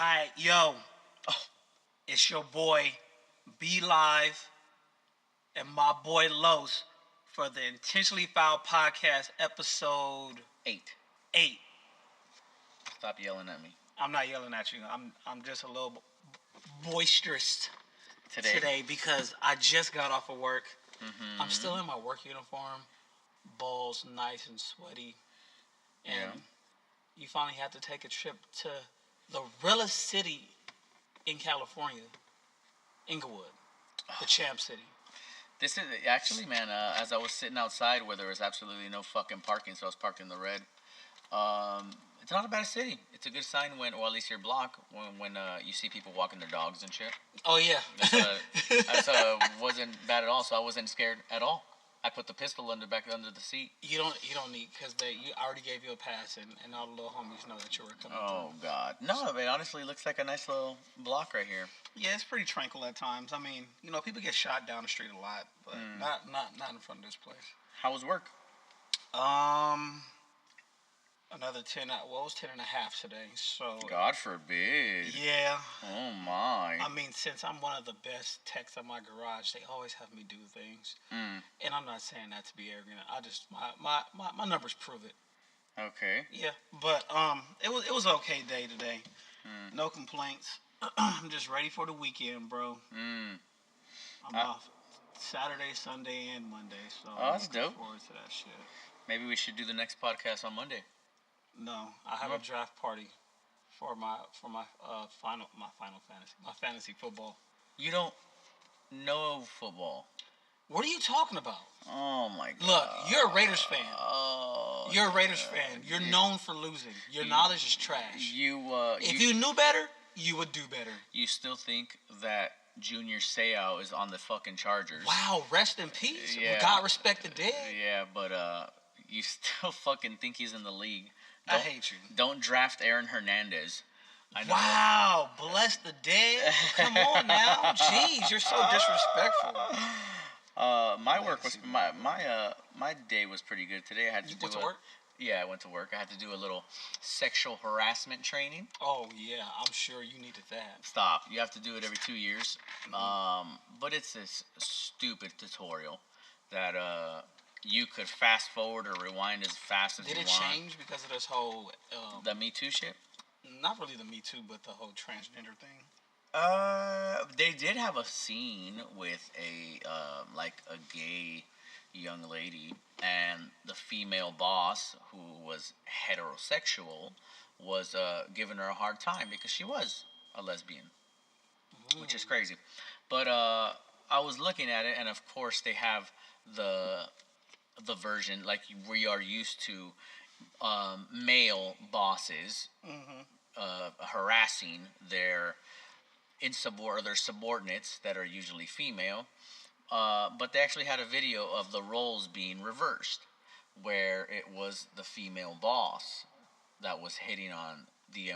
Alright, yo, it's your boy B Live and my boy Los for the Intentionally Foul Podcast episode 8. 8. Stop yelling at me. I'm not yelling at you. I'm just a little boisterous today because I just got off of work. I'm still in my work uniform, balls nice and sweaty, and you finally have to take a trip to the realest city in California, Inglewood, the Champ City. This is actually, man. As I was sitting outside where there was absolutely no fucking parking, so I was parked in the red. It's not a bad city. It's a good sign when, or at least your block, when you see people walking their dogs and shit. Oh yeah, That's wasn't bad at all. So I wasn't scared at all. I put the pistol back under the seat. You don't need because you already gave you a pass and all the little homies know that you were coming. Oh God, no! It honestly looks like a nice little block right here. Yeah, it's pretty tranquil at times. I mean, people get shot down the street a lot, but not in front of this place. How was work? Another 10. Well, it was 10 and a half today. So God forbid. Yeah. Oh my. I mean, since I'm one of the best techs in my garage, they always have me do things. And I'm not saying that to be arrogant. I just my numbers prove it. Okay. Yeah, but it was okay day today. No complaints. I'm just ready for the weekend, bro. I'm off Saturday, Sunday, and Monday, so that's I'm looking dope. forward to that shit. Maybe we should do the next podcast on Monday. No, I have a draft party for my final fantasy football. You don't know football. What are you talking about? Oh my God! Look, you're a Raiders fan. Oh. You're a Raiders fan. You're known for losing. Your knowledge is trash. If you knew better, you would do better. You still think that Junior Seau is on the fucking Chargers? Wow, rest in peace. Yeah. God respect the dead. Yeah, but you still fucking think he's in the league. I hate you. Don't draft Aaron Hernandez. I know wow, bless the dead. Come on now. Jeez, you're so disrespectful. My work was my day was pretty good today. I had to went to work? Yeah, I went to work. I had to do a little sexual harassment training. Oh yeah, I'm sure you needed that. Stop. You have to do it every 2 years. But it's this stupid tutorial that you could fast forward or rewind as fast as you want. Did it change because of this whole the Me Too shit? Not really the Me Too, but the whole transgender thing. They did have a scene with a gay young lady, and the female boss, who was heterosexual, was giving her a hard time because she was a lesbian, which is crazy. But I was looking at it, and of course they have the version like we are used to, male bosses harassing their subordinates that are usually female. But they actually had a video of the roles being reversed, where it was the female boss that was hitting on the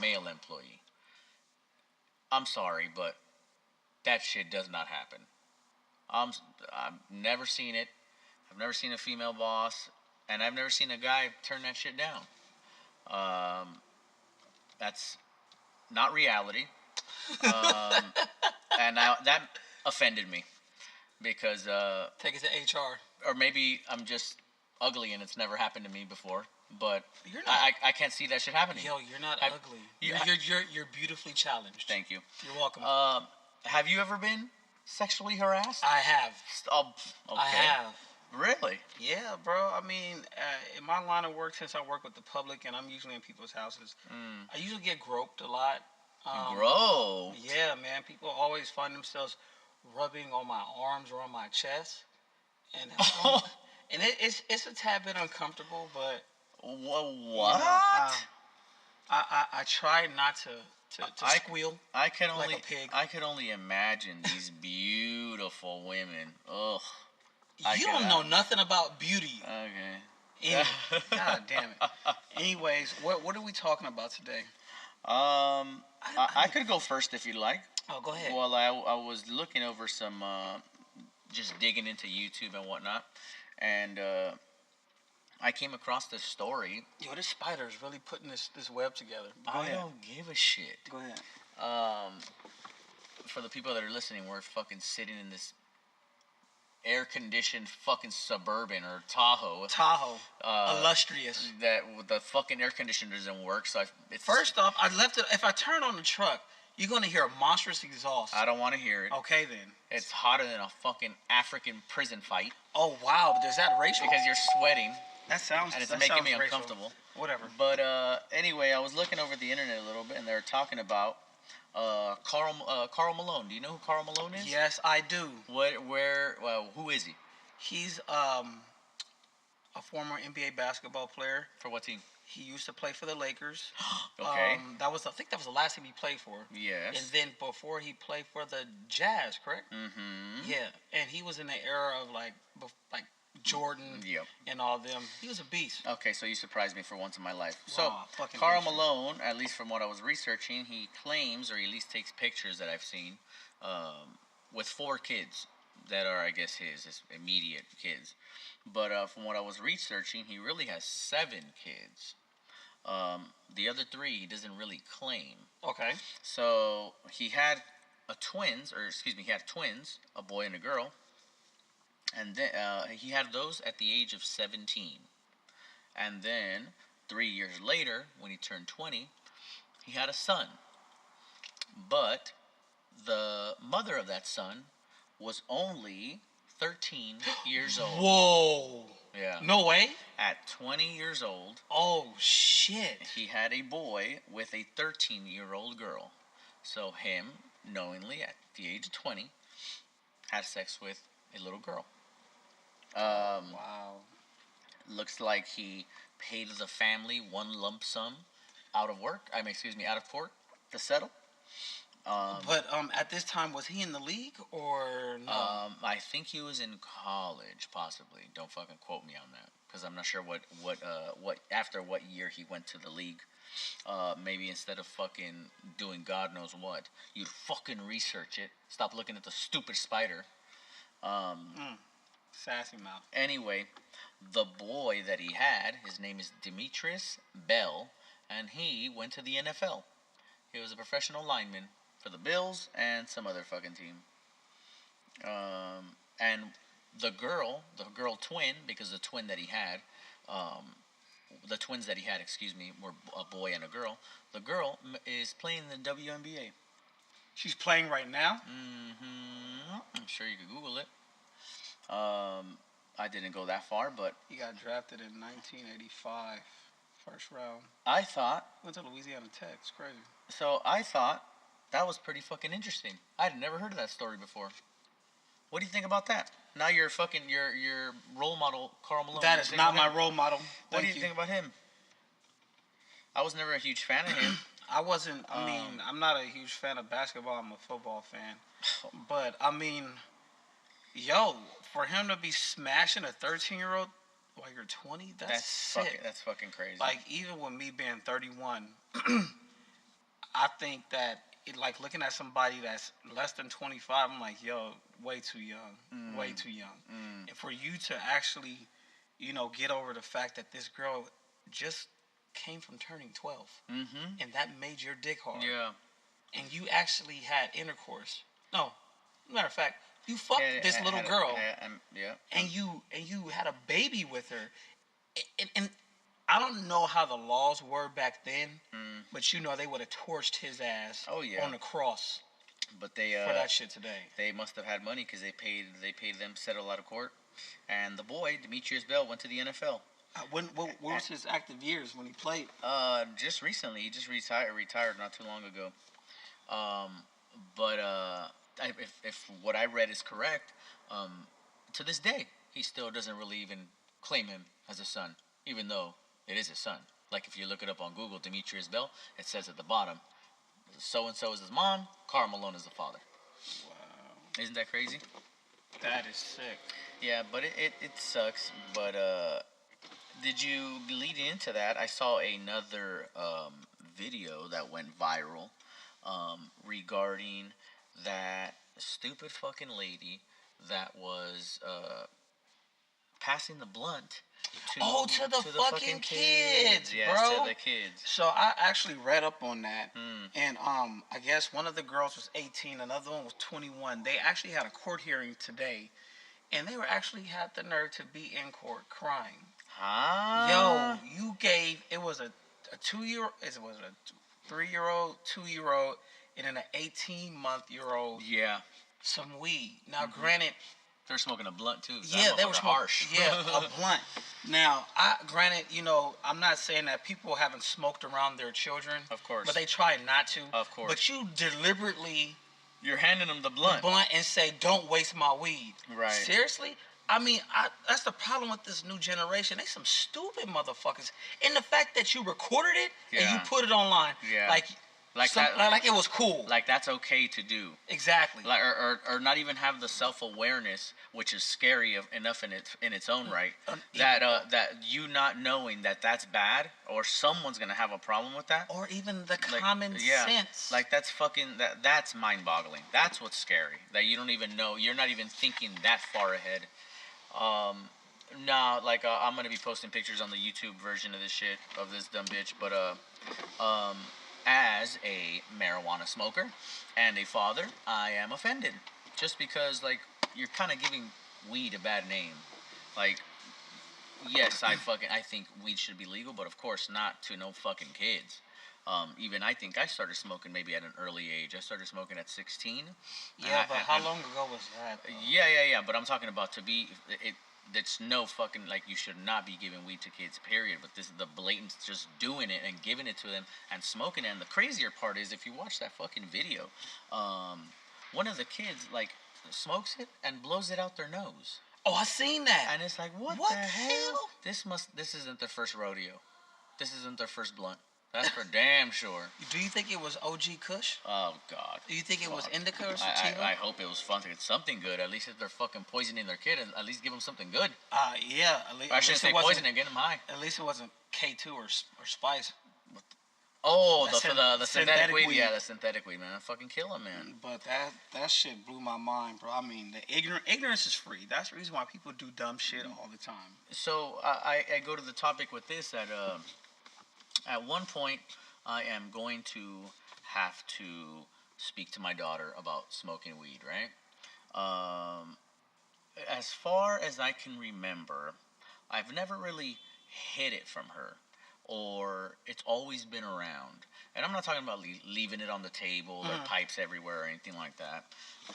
male employee. I'm sorry, but that shit does not happen. I've never seen it. I've never seen a female boss, and I've never seen a guy turn that shit down. That's not reality. And that offended me because take it to HR. Or maybe I'm just ugly and it's never happened to me before. But you're not, I can't see that shit happening. Yo, you're not ugly. You're beautifully challenged. Thank you. You're welcome. Have you ever been sexually harassed? I have. Okay. I have. Really? Yeah, bro. I mean, in my line of work, since I work with the public and I'm usually in people's houses, I usually get groped a lot. Groped? Yeah, man. People always find themselves rubbing on my arms or on my chest, and and it's a tad bit uncomfortable, but what? I try not to squeal. I can like only a pig. I can only imagine these beautiful women. Ugh. You don't know nothing about beauty. Okay. God damn it. Anyways, what are we talking about today? I could go first if you'd like. Oh, go ahead. Well, I was looking over some, just digging into YouTube and whatnot, and I came across this story. Yo, this spider is really putting this web together. I don't give a shit. Go ahead. For the people that are listening, we're fucking sitting in this air-conditioned fucking Suburban or Tahoe. Illustrious. That the fucking air conditioner doesn't work, so First off, I left it. If I turn on the truck, you're gonna hear a monstrous exhaust. I don't want to hear it. Okay, then. It's hotter than a fucking African prison fight. Oh wow, but is that racial? Because you're sweating. That sounds. And it's making me uncomfortable. Whatever. But anyway, I was looking over the internet a little bit, and they were talking about Karl Malone. Do you know who Karl Malone is? Yes, I do. Who is he? He's a former NBA basketball player. For what team? He used to play for the Lakers. Okay. I think that was the last team he played for. Yes. And then before he played for the Jazz, correct? Mm-hmm. Yeah, and he was in the era of like Jordan and all them. He was a beast. Okay, so you surprised me for once in my life. Wow, so, Karl Malone, at least from what I was researching, he claims, or at least takes pictures that I've seen, with 4 kids that are, I guess, his immediate kids. But from what I was researching, he really has 7 kids. The other 3 he doesn't really claim. Okay. So, he had twins, a boy and a girl. And then he had those at the age of 17. And then 3 years later, when he turned 20, he had a son. But the mother of that son was only 13 years old. Whoa. Yeah. No way? At 20 years old. Oh, shit. He had a boy with a 13-year-old girl. So him, knowingly, at the age of 20, had sex with a little girl. Wow. Looks like he paid the family one lump sum out of court to settle. But at this time, was he in the league or no? I think he was in college, possibly. Don't fucking quote me on that, because I'm not sure what after what year he went to the league. Maybe instead of fucking doing God knows what, you'd fucking research it. Stop looking at the stupid spider. Sassy mouth. Anyway, the boy that he had, his name is Demetrius Bell, and he went to the NFL. He was a professional lineman for the Bills and some other fucking team. And the girl twin, because the twins that he had, were a boy and a girl. The girl is playing in the WNBA. She's playing right now? Mm-hmm. I'm sure you could Google it. I didn't go that far, but... He got drafted in 1985, first round. I thought... Went to Louisiana Tech. It's crazy. So, I thought that was pretty fucking interesting. I'd never heard of that story before. What do you think about that? Now you're fucking... Your role model, Karl Malone. That is not my role model. What do you think about him? I was never a huge fan of him. I wasn't... I mean, I'm not a huge fan of basketball. I'm a football fan. But, I mean... Yo, for him to be smashing a 13-year-old while you're 20, that's sick. That's fucking crazy. Like, even with me being 31, I think that, looking at somebody that's less than 25, I'm like, yo, way too young. Way too young. And for you to actually, get over the fact that this girl just came from turning 12. Mm-hmm. And that made your dick hard. Yeah. And you actually had intercourse. No, matter of fact, you fucked this little girl, and you had a baby with her, and I don't know how the laws were back then, but they would have torched his ass on the cross. But they for that shit today. They must have had money because they paid them to settle out of court, and the boy Demetrius Bell went to the NFL. What was his active years when he played? Just recently, he just retired not too long ago. But if what I read is correct, to this day, he still doesn't really even claim him as a son, even though it is his son. Like, if you look it up on Google, Demetrius Bell, it says at the bottom, so-and-so is his mom, Karl Malone is the father. Wow. Isn't that crazy? That is sick. Yeah, but it sucks. But did you lead into that? I saw another video that went viral regarding that stupid fucking lady that was passing the blunt to the fucking kids, yes, bro. to the kids. So I actually read up on that, and I guess one of the girls was 18, another one was 21. They actually had a court hearing today, and they were actually had the nerve to be in court crying. Huh? Yo, you gave it was a 2 year, it was a 3-year-old, 2-year-old, and then an 18-month-year-old. Yeah. Some weed. Now, granted. They're smoking a blunt too. Yeah, they were smoking. Harsh. Yeah, a blunt. Now, granted, I'm not saying that people haven't smoked around their children. Of course. But they try not to. Of course. But you deliberately. You're handing them the blunt. And say, don't waste my weed. Right. Seriously? I mean, that's the problem with this new generation. They some stupid motherfuckers. And the fact that you recorded it and you put it online. Yeah. Like it was cool. Like that's okay to do. Exactly. Like or not even have the self-awareness, which is scary enough in its own right. That you not knowing that that's bad, or someone's gonna have a problem with that, or even the common sense. Like that's fucking that's mind-boggling. That's what's scary. That you don't even know. You're not even thinking that far ahead. Nah, like I'm gonna be posting pictures on the YouTube version of this shit of this dumb bitch, but as a marijuana smoker and a father, I am offended. Just because, like, you're kind of giving weed a bad name. Like, yes, I think weed should be legal, but of course not to no fucking kids. Even I think I started smoking maybe at an early age. I started smoking at 16. Yeah, but how long ago was that? Yeah. But I'm talking about it's no fucking, like, you should not be giving weed to kids, period. But this is the blatant just doing it and giving it to them and smoking it. And the crazier part is, if you watch that fucking video, one of the kids, like, smokes it and blows it out their nose. Oh, I seen that. And it's like, what the hell? This isn't their first rodeo. This isn't their first blunt. That's for damn sure. Do you think it was OG Kush? Oh, God. Do you think it was indica or sativa? I hope it was something good. At least if they're fucking poisoning their kid, at least give them something good. Yeah. At least, I shouldn't say poison and get them high. At least it wasn't K2 or Spice. Oh, the synthetic weed. Yeah, the synthetic weed, man. Fucking kill them, man. But that shit blew my mind, bro. I mean, the ignorance is free. That's the reason why people do dumb shit all the time. So I go to the topic with this that at one point I am going to have to speak to my daughter about smoking weed, right? As far as I can remember, I've never really hid it from her, or it's always been around. And I'm not talking about leaving it on the table or pipes everywhere or anything like that,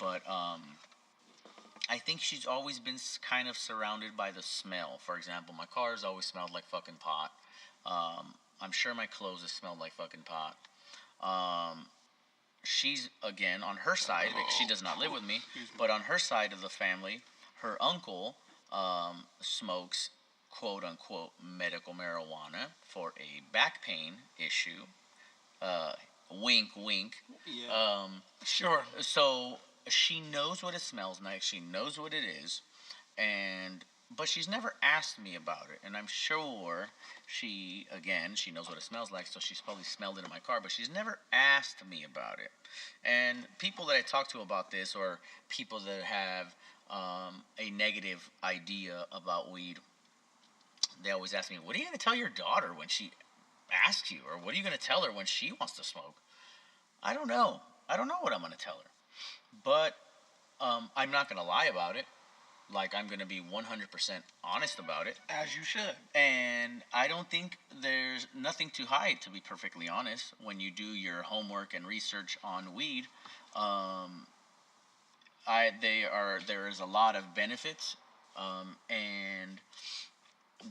but I think she's always been kind of surrounded by the smell. For example, my car's always smelled like fucking pot. I'm sure my clothes have smelled like fucking pot. She's, again, on her side, because she does not live with me, but on her side of the family, her uncle smokes, quote-unquote, medical marijuana for a back pain issue. Wink, wink. Yeah. Sure. So she knows what it smells like. She knows what it is. But she's never asked me about it, and I'm sure she knows what it smells like, so she's probably smelled it in my car, but she's never asked me about it. And people that I talk to about this, or people that have a negative idea about weed, they always ask me, what are you going to tell your daughter when she asks you, or what are you going to tell her when she wants to smoke? I don't know what I'm going to tell her, but I'm not going to lie about it. Like, I'm going to be 100% honest about it. As you should. And I don't think there's nothing to hide, to be perfectly honest. When you do your homework and research on weed, there is a lot of benefits, and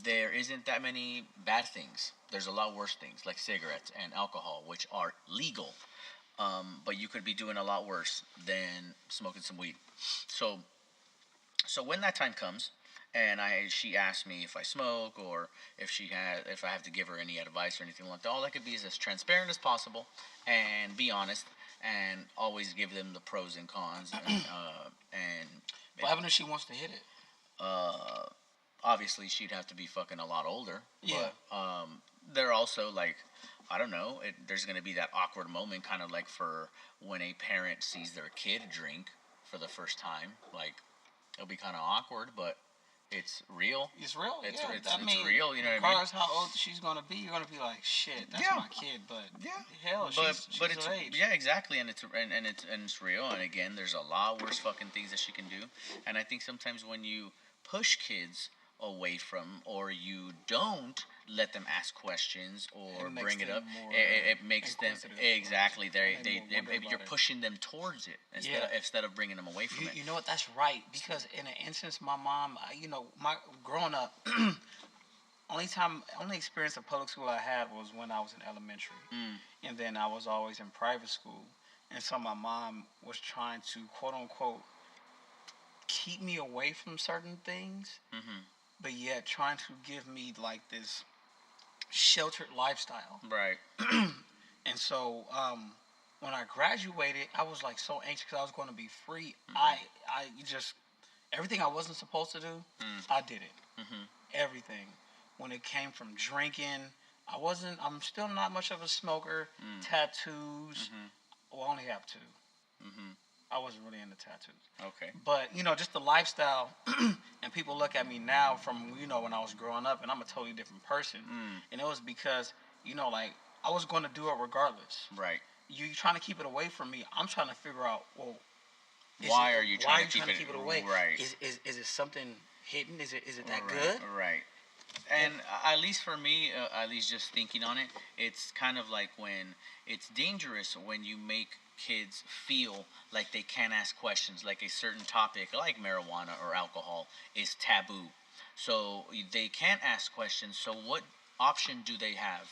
there isn't that many bad things. There's a lot worse things, like cigarettes and alcohol, which are legal. But you could be doing a lot worse than smoking some weed. So when that time comes, and she asks me if I smoke, or if I have to give her any advice or anything like that, all I could be is as transparent as possible and be honest, and always give them the pros and cons. What happens if she wants to hit it? Obviously she'd have to be fucking a lot older. Yeah. But they're also, like, I don't know. There's gonna be that awkward moment, kind of like for when a parent sees their kid drink for the first time, like. It'll be kind of awkward, but it's real. It's real. It's real. You know what I mean? Regardless how old she's gonna be, you're gonna be like, shit, that's my kid. But hell, she's it's of age. Yeah, exactly, and it's real. And again, there's a lot worse fucking things that she can do. And I think sometimes when you push kids away from, or you don't let them ask questions or bring it up, it makes them exactly you're pushing them towards it instead of bringing them away from it. You know what? That's right, because in an instance, my mom, my growing up, only experience of public school I had was when I was in elementary, and then I was always in private school, and so my mom was trying to quote unquote keep me away from certain things, but yet trying to give me like this sheltered lifestyle. Right. And so when I graduated, I was like so anxious because I was going to be free. I just everything I wasn't supposed to do, I did it. Everything. When it came from drinking, I'm still not much of a smoker. Tattoos, well, I only have two. I wasn't really into tattoos. Okay. But, just the lifestyle, and people look at me now from, when I was growing up, and I'm a totally different person. And it was because, like, I was going to do it regardless. Right. You trying to keep it away from me. I'm trying to figure out, well, why are you trying to keep it away? Right. Is it something hidden? Is it that right, good? Right. And at least for me, at least just thinking on it, it's kind of like when it's dangerous when you make kids feel like they can't ask questions, like a certain topic like marijuana or alcohol is taboo. So they can't ask questions. So what option do they have?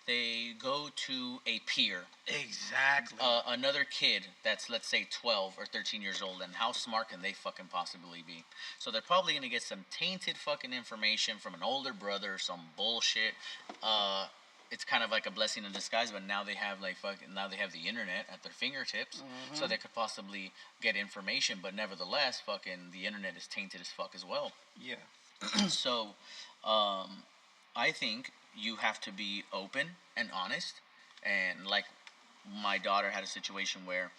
They go to a peer. Exactly. Another kid that's, let's say, 12 or 13 years old, and how smart can they fucking possibly be? So they're probably going to get some tainted fucking information from an older brother or some bullshit. It's kind of like a blessing in disguise, but now they have now they have the internet at their fingertips, so they could possibly get information, but nevertheless, fucking the internet is tainted as fuck as well. Yeah. So, I think you have to be open and honest. And like my daughter had a situation where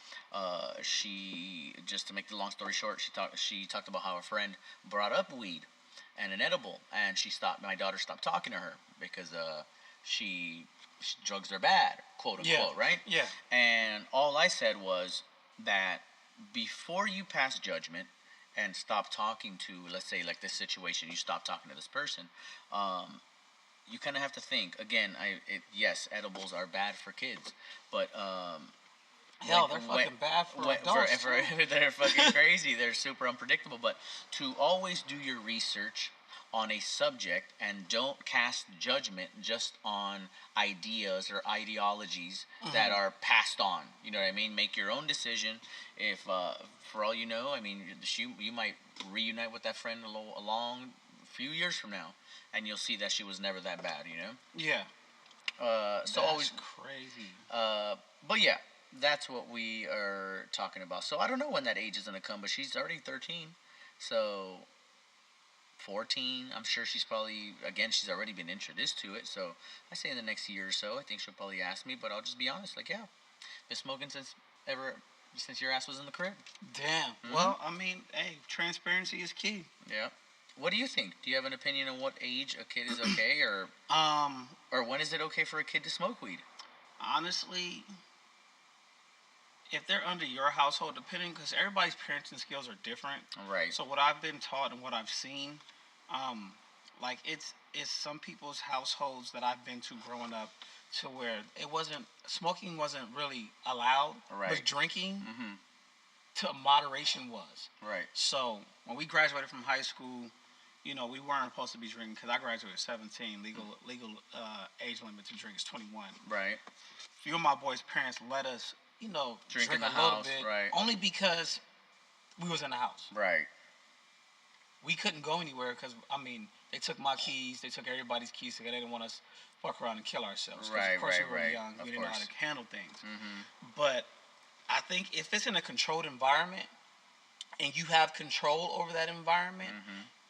she, just to make the long story short, she talked about how a friend brought up weed and an edible, and my daughter stopped talking to her because drugs are bad, quote unquote, right? Yeah. And all I said was that before you pass judgment and stop talking to, let's say, like this situation, you stop talking to this person, you kind of have to think. Again, yes, edibles are bad for kids, but hell, they're fucking bad for adults. They're fucking crazy. They're super unpredictable. But to always do your research on a subject and don't cast judgment just on ideas or ideologies that are passed on. You know what I mean? Make your own decision. If, for all you know, I mean, you might reunite with that friend a long few years from now, and you'll see that she was never that bad, Yeah. So that's always crazy. But yeah, that's what we are talking about. So I don't know when that age is gonna come, but she's already 13, so 14. I'm sure she's already been introduced to it. So I say in the next year or so, I think she'll probably ask me. But I'll just be honest, like, yeah, been smoking since your ass was in the crib. Damn. Well, I mean, hey, transparency is key. Yeah. What do you think? Do you have an opinion on what age a kid is okay, or when is it okay for a kid to smoke weed? Honestly, if they're under your household, depending, because everybody's parenting skills are different. Right. So what I've been taught and what I've seen, like it's some people's households that I've been to growing up, to where smoking wasn't really allowed, right, but drinking to moderation was. Right. So when we graduated from high school, we weren't supposed to be drinking because I graduated at 17. Legal age limit to drink is 21. Right. A few of my boys' parents let us, drink in the a house, little bit, right, only because we was in the house. Right. We couldn't go anywhere because, they took my keys, they took everybody's keys because they didn't want us to fuck around and kill ourselves. Right, of course, right, we were right. young. We didn't know how to handle things. But I think if it's in a controlled environment and you have control over that environment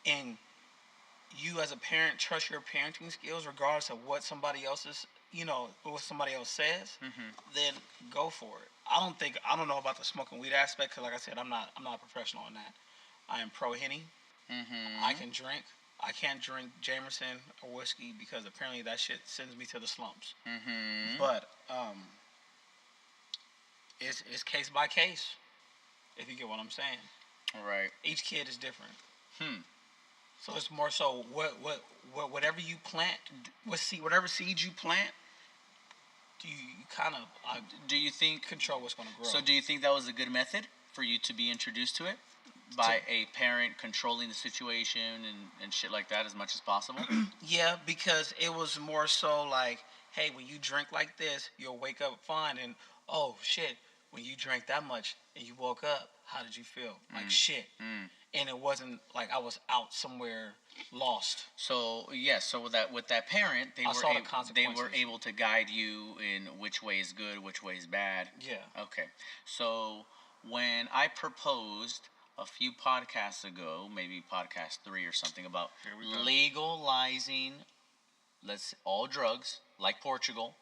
and you as a parent trust your parenting skills regardless of what somebody else is, what somebody else says, then go for it. I don't know about the smoking weed aspect because, like I said, I'm not a professional on that. I am pro Henny. I can drink. I can't drink Jameson or whiskey because apparently that shit sends me to the slumps. But it's case by case. If you get what I'm saying. Right. Each kid is different. So it's more so whatever you plant, whatever seeds you plant, you kind of do you think control what's going to grow. So do you think that was a good method for you to be introduced to it? By a parent controlling the situation and shit like that as much as possible? Yeah, because it was more so like, hey, when you drink like this, you'll wake up fine. And, oh, shit, when you drank that much and you woke up, how did you feel? Like shit. And it wasn't like I was out somewhere lost. So, yes, so with that parent, they were able to guide you in which way is good, which way is bad. Yeah. Okay. So, when I proposed a few podcasts ago, maybe podcast 3 or something, about legalizing all drugs, like Portugal,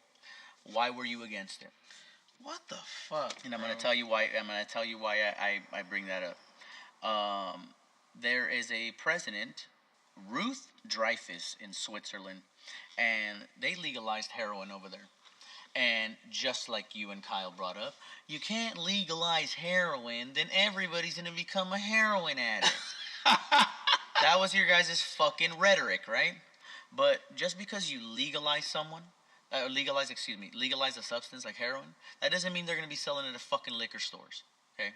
why were you against it? What the fuck? And I'm going to tell you why. I bring that up. There is a president, Ruth Dreyfus, in Switzerland, and they legalized heroin over there. And just like you and Kyle brought up, you can't legalize heroin, then everybody's going to become a heroin addict. That was your guys' fucking rhetoric, right? But just because you legalize a substance like heroin, that doesn't mean they're going to be selling it at fucking liquor stores. Okay?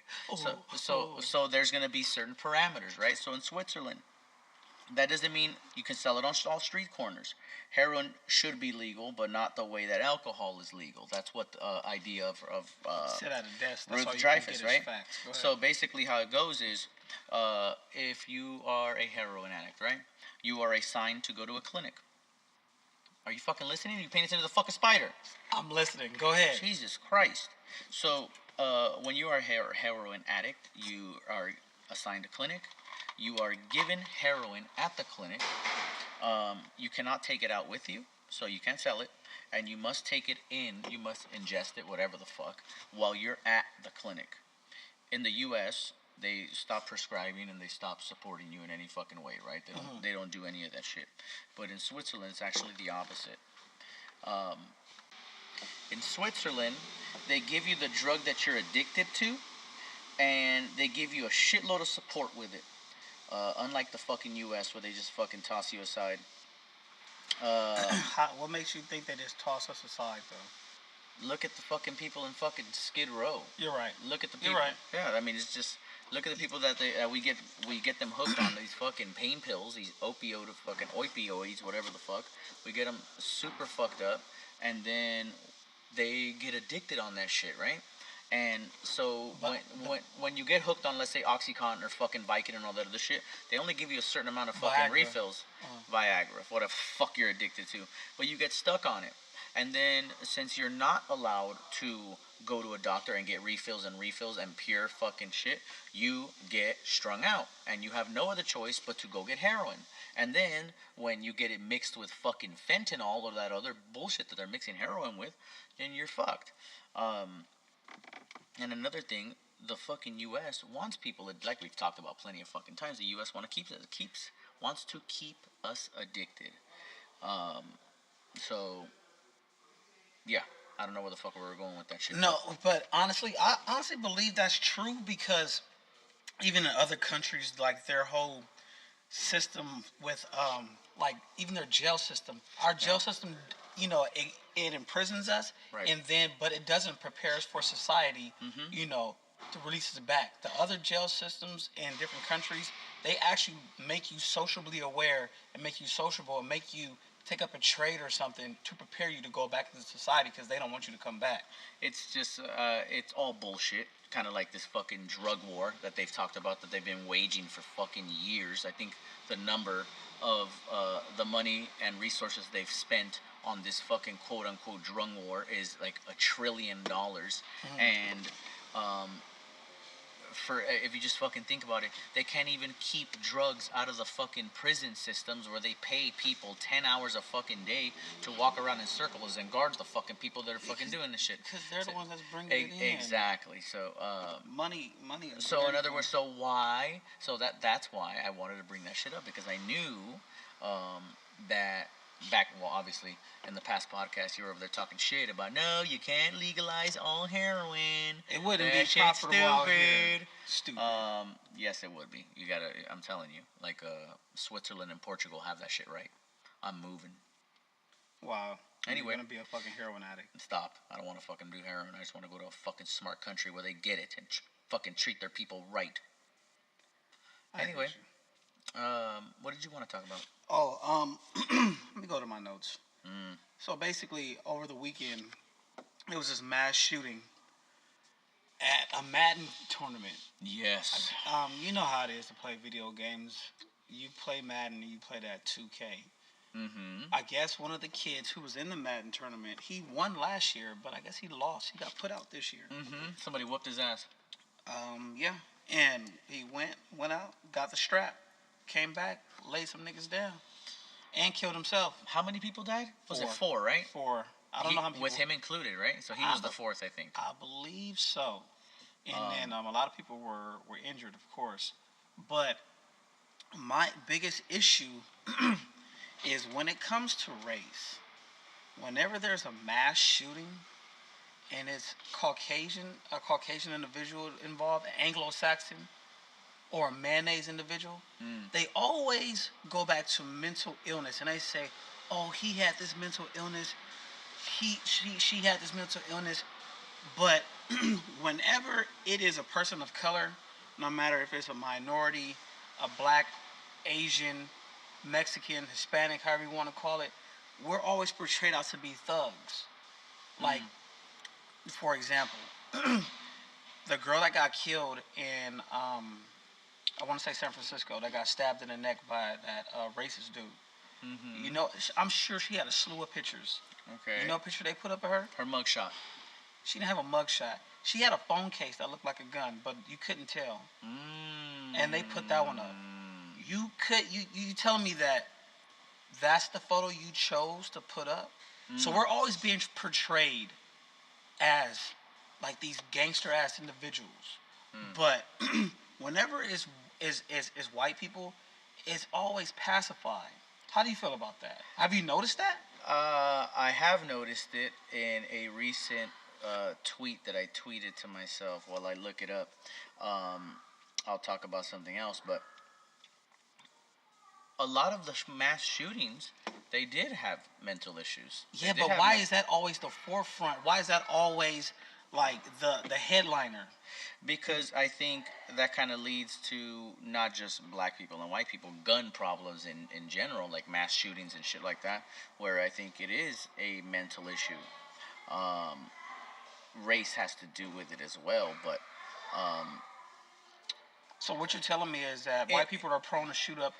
So there's going to be certain parameters, right? So in Switzerland, that doesn't mean you can sell it on all street corners. Heroin should be legal, but not the way that alcohol is legal. That's what the idea of sit at a desk. Ruth Dreyfus, right? So basically how it goes is, if you are a heroin addict, right, you are assigned to go to a clinic. Are you fucking listening? Are you paying attention to the fucking spider? I'm listening. Go ahead. Jesus Christ. So when you are a heroin addict, you are assigned a clinic. You are given heroin at the clinic. You cannot take it out with you, so you can't sell it. And you must take it in, you must ingest it, whatever the fuck, while you're at the clinic. In the U.S., they stop prescribing and they stop supporting you in any fucking way, right? They don't do any of that shit. But in Switzerland, it's actually the opposite. In Switzerland, they give you the drug that you're addicted to, and they give you a shitload of support with it. Unlike the fucking U.S. where they just fucking toss you aside. What makes you think they just toss us aside, though? Look at the fucking people in fucking Skid Row. You're right. Look at the people. You're right. Yeah, I mean, it's just, look at the people that we get them hooked on these fucking pain pills, these opioids, whatever the fuck. We get them super fucked up, and then they get addicted on that shit, right? And so when you get hooked on, let's say, OxyContin or fucking Vicodin and all that other shit, they only give you a certain amount of fucking refills. Viagra, whatever fuck you're addicted to. But you get stuck on it. And then since you're not allowed to go to a doctor and get refills and pure fucking shit, you get strung out. And you have no other choice but to go get heroin. And then when you get it mixed with fucking fentanyl or that other bullshit that they're mixing heroin with, then you're fucked. And another thing, the fucking U.S. wants people, like we've talked about plenty of fucking times, the U.S. wants to keep us addicted. So, yeah, I don't know where the fuck we were going with that shit. No, but honestly, I honestly believe that's true because even in other countries, like their whole system with, like even their jail system, our jail system, it imprisons us, right. But it doesn't prepare us for society, to release us back. The other jail systems in different countries, they actually make you sociably aware and make you sociable and make you take up a trade or something to prepare you to go back into society because they don't want you to come back. It's just, it's all bullshit. Kind of like this fucking drug war that they've talked about that they've been waging for fucking years. I think the number of the money and resources they've spent on this fucking quote-unquote drug war is like $1 trillion. And for if you just fucking think about it, they can't even keep drugs out of the fucking prison systems where they pay people 10 hours a fucking day to walk around in circles and guard the fucking people that are fucking doing this shit. Because they're the ones that's bringing it in. Exactly. So money. So in other words, so why? So that's why I wanted to bring that shit up, because I knew that obviously in the past podcast you were over there talking shit about, no, you can't legalize all heroin. It wouldn't be profitable out here. Stupid. Yes, it would be. You gotta. I'm telling you, like Switzerland and Portugal have that shit right. I'm moving. Wow. Anyway, you're gonna be a fucking heroin addict. Stop. I don't want to fucking do heroin. I just want to go to a fucking smart country where they get it and fucking treat their people right. Anyway, what did you want to talk about? Oh, let me go to my notes. So basically, over the weekend, it was this mass shooting at a Madden tournament. Yes. You know how it is to play video games. You play Madden and you play that 2K. Mm-hmm. I guess one of the kids who was in the Madden tournament, he won last year, but I guess he lost. He got put out this year. Mm-hmm. Somebody whooped his ass. Yeah. And he went out, got the strap, came back, laid some niggas down, and killed himself. How many people died? Was it 4, right? 4. I don't know how many people. With him included, right? So he was the 4th, I think. I believe so. And then a lot of people were injured, of course. But my biggest issue is when it comes to race. Whenever there's a mass shooting and it's a Caucasian individual involved, an Anglo-Saxon, or a mayonnaise individual, they always go back to mental illness. And they say, oh, he had this mental illness. She had this mental illness. But whenever it is a person of color, no matter if it's a minority, a black, Asian, Mexican, Hispanic, however you want to call it, we're always portrayed out to be thugs. Like, for example, the girl that got killed in, I want to say San Francisco, that got stabbed in the neck by that racist dude. Mm-hmm. You know, I'm sure she had a slew of pictures. Okay. You know a picture they put up of her? Her mugshot. She didn't have a mugshot. She had a phone case that looked like a gun, but you couldn't tell. And they put that one up. You telling me that's the photo you chose to put up? So we're always being portrayed as like these gangster ass individuals. But whenever it's white people, it's always pacified. How do you feel about that? Have you noticed that? I have noticed it in a recent tweet that I tweeted to myself. While I look it up, I'll talk about something else. But a lot of the mass shootings, they did have mental issues. Yeah, but why is that always the forefront? Why is that always like the headliner? Because I think that kind of leads to not just black people and white people, gun problems in general, like mass shootings and shit like that, where I think it is a mental issue. Race has to do with it as well, but... So what you're telling me is that white people are prone to shoot up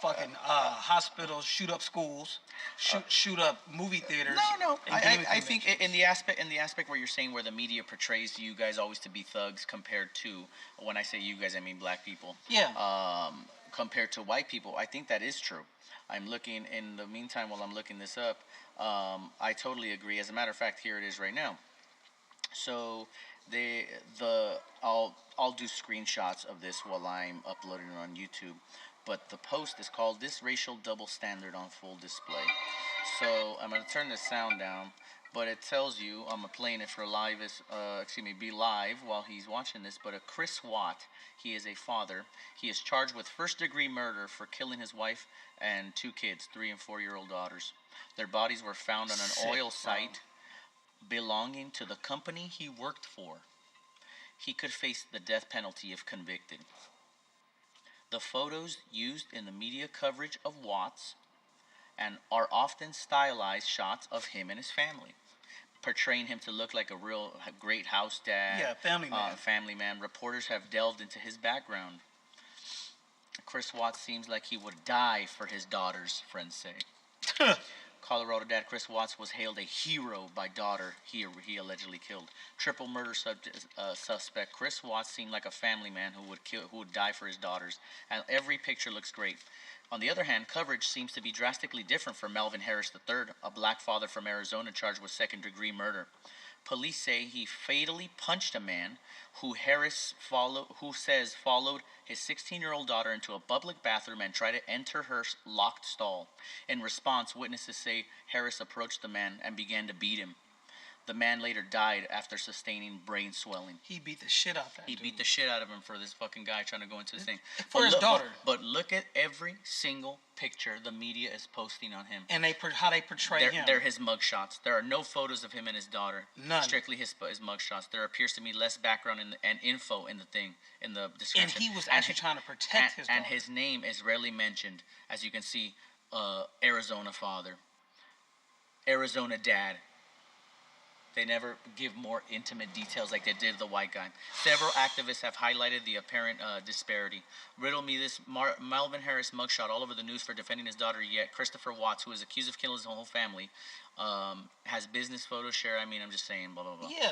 fucking hospitals, shoot up schools, shoot up movie theaters. No. I think in the aspect where you're saying where the media portrays you guys always to be thugs compared to, when I say you guys, I mean black people. Yeah. Compared to white people, I think that is true. I'm looking in the meantime while I'm looking this up. I totally agree. As a matter of fact, here it is right now. So I'll do screenshots of this while I'm uploading it on YouTube. But the post is called "This Racial Double Standard on Full Display." So I'm gonna turn the sound down, but it tells you I'm playing it for be live while he's watching this. But Chris Watt, he is a father. He is charged with first-degree murder for killing his wife and 2 kids, 3 and 4-year-old daughters. Their bodies were found on an oil site belonging to the company he worked for. He could face the death penalty if convicted. The photos used in the media coverage of Watts and are often stylized shots of him and his family, portraying him to look like a real great house dad. Yeah, family man. Reporters have delved into his background. Chris Watts seems like he would die for his daughters, friends say. Colorado dad Chris Watts was hailed a hero by daughter he allegedly killed. Triple murder suspect Chris Watts seemed like a family man who would die for his daughters, and every picture looks great. On the other hand, coverage seems to be drastically different for Melvin Harris III, a black father from Arizona charged with second-degree murder. Police say he fatally punched a man who says followed his 16-year-old daughter into a public bathroom and tried to enter her locked stall. In response, witnesses say Harris approached the man and began to beat him. The man later died after sustaining brain swelling. He beat the shit out of that dude. He beat the shit out of him for this fucking guy trying to go into this thing. For his daughter. But look at every single picture the media is posting on him. And how they portray him. They're his mugshots. There are no photos of him and his daughter. None. Strictly his mugshots. There appears to be less background and info in the description. And he was actually trying to protect his daughter. And his name is rarely mentioned. As you can see, Arizona father. Arizona dad. They never give more intimate details like they did the white guy. Several activists have highlighted the apparent disparity. Riddle me this Melvin Harris mugshot all over the news for defending his daughter, yet Christopher Watts, who is accused of killing his whole family, has business photos shared. I mean, I'm just saying, blah, blah, blah. Yeah,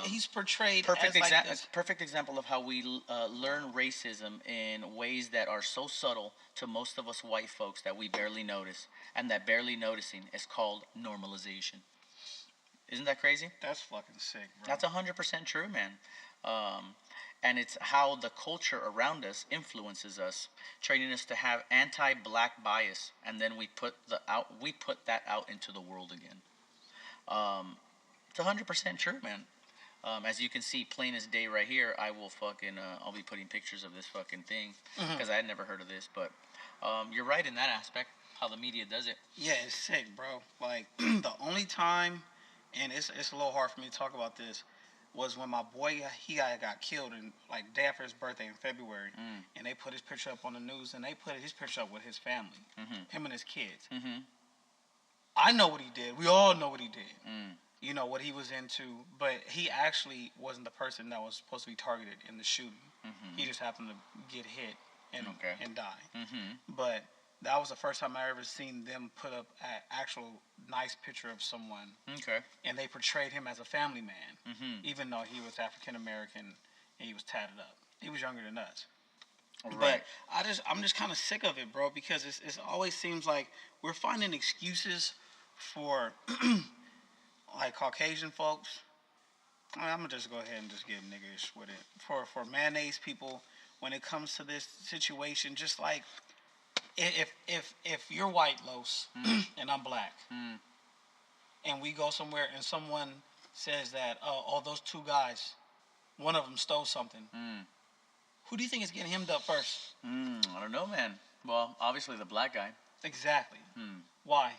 he's portrayed perfect as like this. Perfect example of how we learn racism in ways that are so subtle to most of us white folks that we barely notice, and that barely noticing is called normalization. Isn't that crazy? That's fucking sick, bro. That's 100% true, man. And it's how the culture around us influences us, training us to have anti-black bias, and then we put that out into the world again. It's 100% true, man. As you can see, plain as day right here, I'll be putting pictures of this fucking thing because I had never heard of this, but you're right in that aspect, how the media does it. Yeah, it's sick, bro. Like the only time. And it's a little hard for me to talk about this, was when my boy, he got killed in, like, day after his birthday in February, and they put his picture up on the news, and they put his picture up with his family, him and his kids. I know what he did. We all know what he did. You know, what he was into, but he actually wasn't the person that was supposed to be targeted in the shooting. He just happened to get hit and die. But that was the first time I ever seen them put up an actual nice picture of someone. Okay. And they portrayed him as a family man, even though he was African American and he was tatted up. He was younger than us. Right. But I'm just kind of sick of it, bro, because it always seems like we're finding excuses for like Caucasian folks. I'm gonna just go ahead and just get niggerish with it. For mayonnaise people, when it comes to this situation, just like. If you're white, Los, and I'm black, and we go somewhere and someone says that, those two guys, one of them stole something, who do you think is getting hemmed up first? I don't know, man. Well, obviously the black guy. Exactly. Why?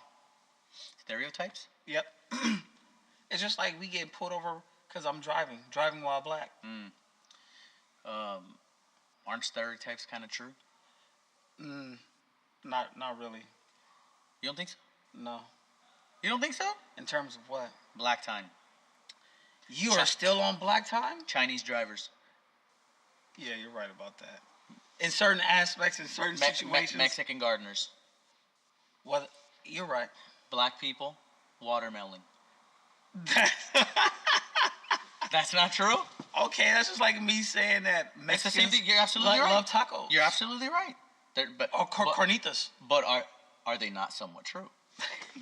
Stereotypes? Yep. It's just like we get pulled over because I'm driving while black. Aren't stereotypes kind of true? Not really. You don't think so? No. You don't think so? In terms of what? Black time. You are still on black time? Chinese drivers. Yeah, you're right about that. In certain aspects, in certain situations. Mexican gardeners. Well, you're right. Black people, watermelon. That's not true? Okay, that's just like me saying that Mexicans it's the same thing. You're absolutely right. love tacos. You're absolutely right. Carnitas. But are they not somewhat true?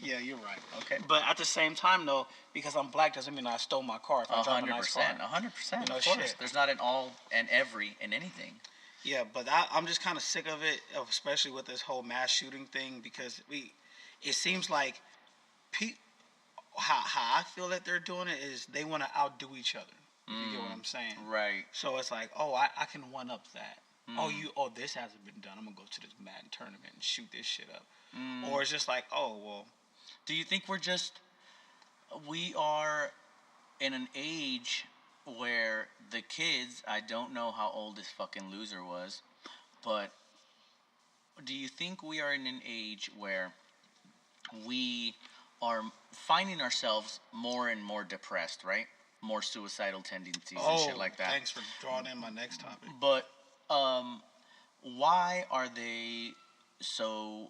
Yeah, you're right. Okay. But at the same time, though, because I'm black doesn't mean I stole my car if I drive a nice car. 100%. Of course. Shit. There's not an all and every in anything. Yeah, but I'm just kind of sick of it, especially with this whole mass shooting thing, because it seems like how I feel that they're doing it is they want to outdo each other. You get what I'm saying? Right. So it's like, I can one up that. This hasn't been done. I'm going to go to this Madden Tournament and shoot this shit up. Or it's just like, do you think we are in an age where the kids, I don't know how old this fucking loser was, but do you think we are in an age where we are finding ourselves more and more depressed, right? More suicidal tendencies and shit like that. Thanks for drawing in my next topic. But why are they So,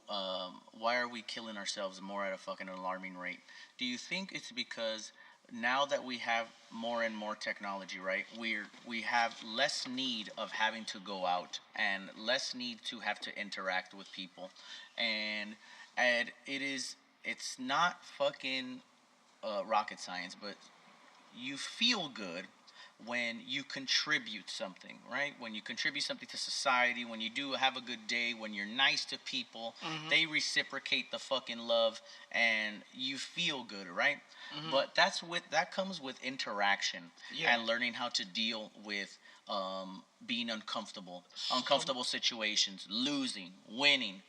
why are we killing ourselves more at a fucking alarming rate? Do you think it's because now that we have more and more technology, right? We have less need of having to go out and less need to have to interact with people, and it's not fucking rocket science, but you feel good when you contribute something, right? When you contribute something to society, when you do have a good day, when you're nice to people, they reciprocate the fucking love and you feel good, right? But that comes with interaction and learning how to deal with being uncomfortable situations, losing, winning,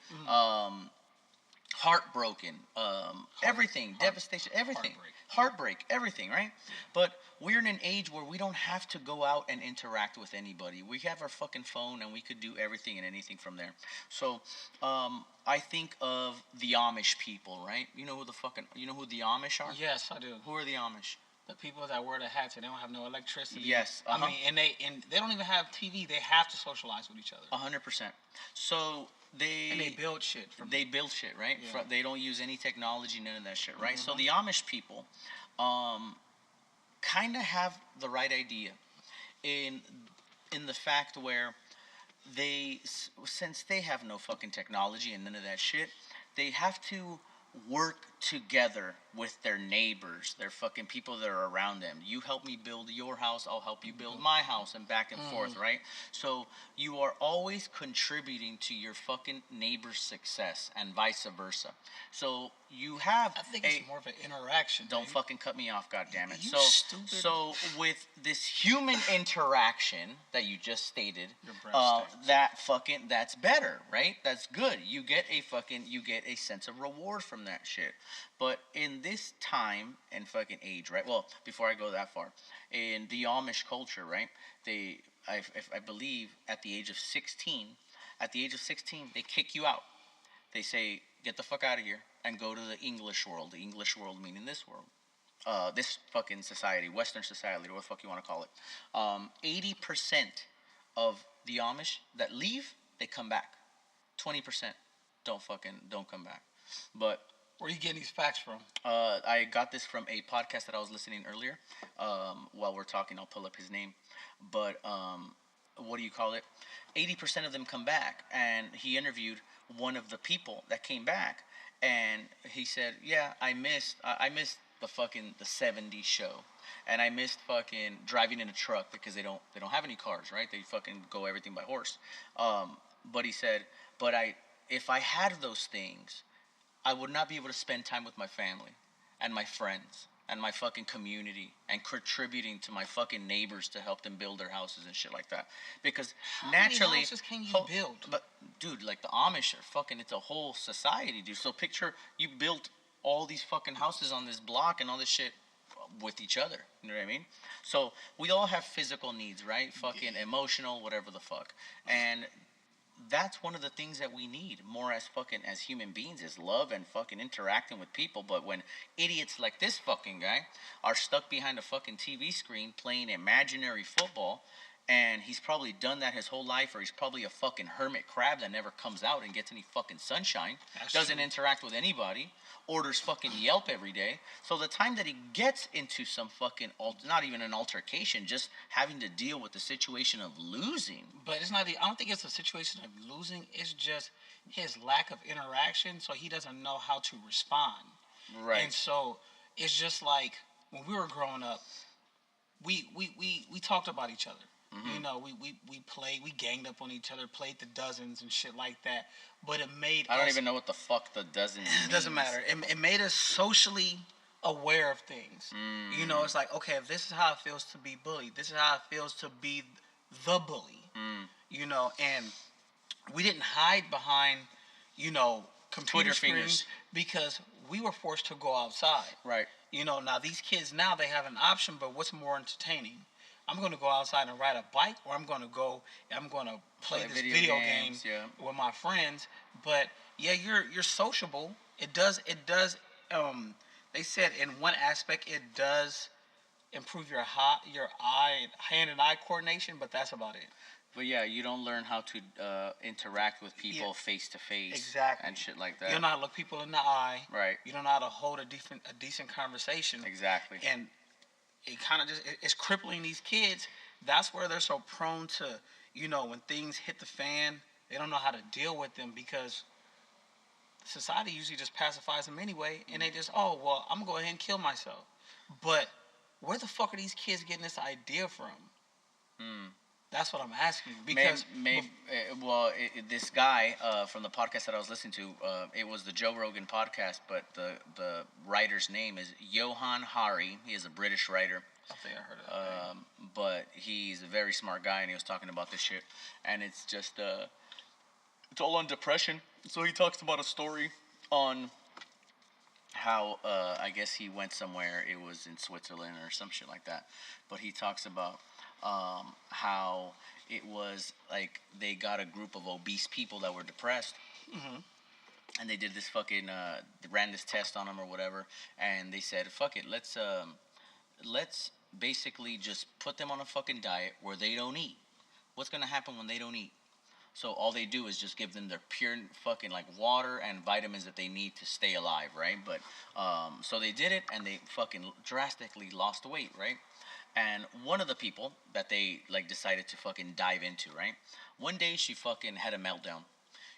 heartbroken, everything, devastation, everything, heartbreak, everything, right? But we're in an age where we don't have to go out and interact with anybody. We have our fucking phone and we could do everything and anything from there. So, I think of the Amish people, right? You know who the Amish are? Yes, I do. Who are the Amish? The people that wear the hats and they don't have no electricity. Yes, I mean, and they don't even have TV. They have to socialize with each other. 100%. So they build shit. They build shit, right? Yeah. They don't use any technology, none of that shit, right? So the Amish people, kind of have the right idea, in the fact where since they have no fucking technology and none of that shit, they have to work together with their neighbors, their fucking people that are around them. You help me build your house, I'll help you build my house, and back and forth, right? So you are always contributing to your fucking neighbor's success and vice versa. So you have I think it's more of an interaction. Don't fucking cut me off, goddammit. You So stupid. So with this human interaction that you just stated, that's better, right? That's good. You get a sense of reward from that shit. But in this time and fucking age, right? Well, before I go that far, in the Amish culture, right? I believe at the age of 16, they kick you out. They say, get the fuck out of here and go to the English world. The English world meaning this world. This fucking society, Western society, what the fuck you want to call it. 80% of the Amish that leave, they come back. 20% don't come back. But where are you getting these facts from? I got this from a podcast that I was listening earlier. While we're talking, I'll pull up his name. But what do you call it? 80% of them come back, and he interviewed one of the people that came back, and he said, "Yeah, I missed the fucking the '70s show, and I missed fucking driving in a truck because they don't have any cars, right? They fucking go everything by horse." But he said, "But if I had those things, I would not be able to spend time with my family and my friends and my fucking community and contributing to my fucking neighbors to help them build their houses and shit like that. Because naturally, how many houses can you build? But dude, like the Amish are fucking, it's a whole society, dude. So picture you built all these fucking houses on this block and all this shit with each other. You know what I mean? So we all have physical needs, right? Fucking emotional, whatever the fuck. And that's one of the things that we need more as human beings is love and fucking interacting with people. But when idiots like this fucking guy are stuck behind a fucking TV screen playing imaginary football, and he's probably done that his whole life, or he's probably a fucking hermit crab that never comes out and gets any fucking sunshine, doesn't interact with anybody, orders fucking Yelp every day. So the time that he gets into some fucking, not even an altercation, just having to deal with the situation of losing. But it's not, I don't think it's a situation of losing, it's just his lack of interaction, so he doesn't know how to respond. Right. And so it's just like when we were growing up, we talked about each other. Mm-hmm. You know, we played, we ganged up on each other, played the dozens and shit like that. But it made I don't even know what the fuck the dozens means. It doesn't matter. It made us socially aware of things. Mm. You know, it's like, okay, if this is how it feels to be bullied, this is how it feels to be the bully. Mm. You know, and we didn't hide behind, you know, computer screens because we were forced to go outside. Right. You know, now these kids now they have an option, but what's more entertaining? I'm going to go outside and ride a bike, or I'm going to play this video game with my friends. But yeah, you're sociable. It does. They said in one aspect it does improve your hand and eye coordination, but that's about it. But yeah, you don't learn how to interact with people face to face. Exactly. And shit like that. You don't know how to look people in the eye. Right. You don't know how to hold a decent conversation. Exactly. And it kind of it's crippling these kids. That's where they're so prone to, when things hit the fan, they don't know how to deal with them because society usually just pacifies them anyway, and they just, oh, well, I'm going to go ahead and kill myself. But where the fuck are these kids getting this idea from? That's what I'm asking. Because this guy from the podcast that I was listening to, it was the Joe Rogan podcast, but the writer's name is Johan Hari. He is a British writer. I think I heard of that. But he's a very smart guy, and he was talking about this shit, and it's just it's all on depression. So he talks about a story on how I guess he went somewhere. It was in Switzerland or some shit like that. But he talks about how it was like they got a group of obese people that were depressed. And they did this fucking ran this test on them or whatever, and they said, "Fuck it, let's basically just put them on a fucking diet where they don't eat. What's gonna happen when they don't eat? So all they do is just give them their pure fucking like water and vitamins that they need to stay alive, right? But so they did it, and they fucking drastically lost weight, right? And one of the people that they like decided to fucking dive into, right? One day she fucking had a meltdown.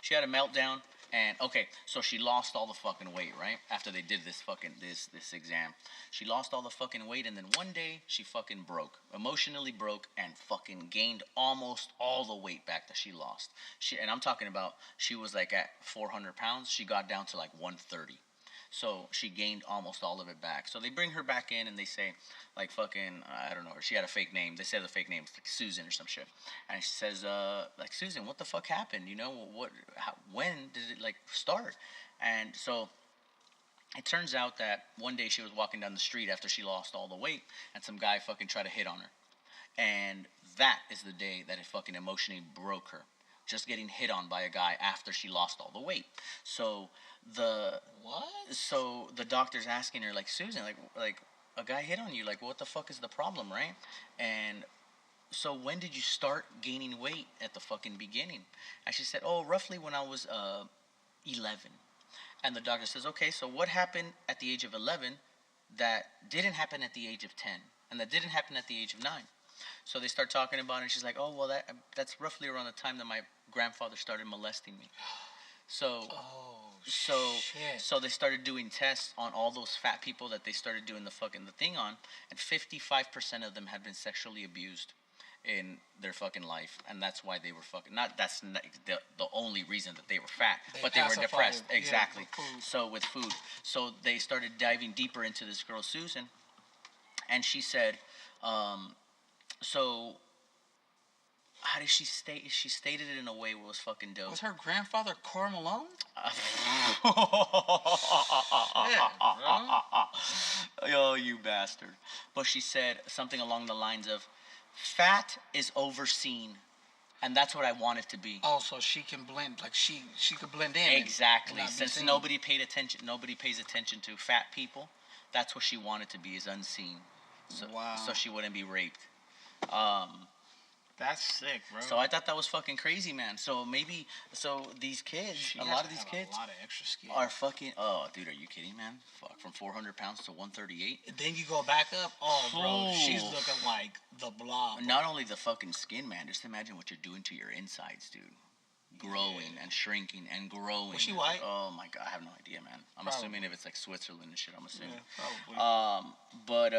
She had a meltdown, and okay, so she lost all the fucking weight, right? After they did this fucking this exam, she lost all the fucking weight, and then one day she fucking broke, emotionally broke, and fucking gained almost all the weight back that she lost. And I'm talking about she was like at 400 pounds, she got down to like 130. So she gained almost all of it back. So they bring her back in and they say, like, fucking, I don't know, she had a fake name. They said the fake name, like Susan or some shit. And she says, like, Susan, what the fuck happened? When did it, like, start? And so it turns out that one day she was walking down the street after she lost all the weight, and some guy fucking tried to hit on her. And that is the day that it fucking emotionally broke her. Just getting hit on by a guy after she lost all the weight. So the doctor's asking her, like, Susan, like a guy hit on you, like, what the fuck is the problem, right? And so when did you start gaining weight at the fucking beginning? And she said, oh, roughly when I was 11. And the doctor says, okay, so what happened at the age of 11 that didn't happen at the age of 10 and that didn't happen at the age of 9? So they start talking about it, and she's like, oh, well, that's roughly around the time that my grandfather started molesting me. So they started doing tests on all those fat people that they started doing the thing on, and 55% of them had been sexually abused in their fucking life, and that's why they were fucking that's not the only reason that they were fat, but they were depressed. Exactly. So with food. So they started diving deeper into this girl Susan, and she said, so how did she state? She stated it in a way that was fucking dope. Was her grandfather Karl Malone? Oh, you bastard. But she said something along the lines of, fat is overseen, and that's what I want it to be. Oh, so she can blend, like she could blend in. Exactly. Since nobody pays attention to fat people, that's what she wanted to be, is unseen. So, wow. So she wouldn't be raped. That's sick, bro. So I thought that was fucking crazy, man. So these kids, a lot of these kids, a lot of extra skin. Are fucking. Oh, dude, are you kidding, man? Fuck, from 400 pounds to 138. Then you go back up. Oh, bro, she's looking like the blob. Not only the fucking skin, man. Just imagine what you're doing to your insides, dude. Growing and shrinking and growing. Was she white? Oh my god, I have no idea, man. I'm assuming if it's like Switzerland and shit, I'm assuming. Yeah, probably.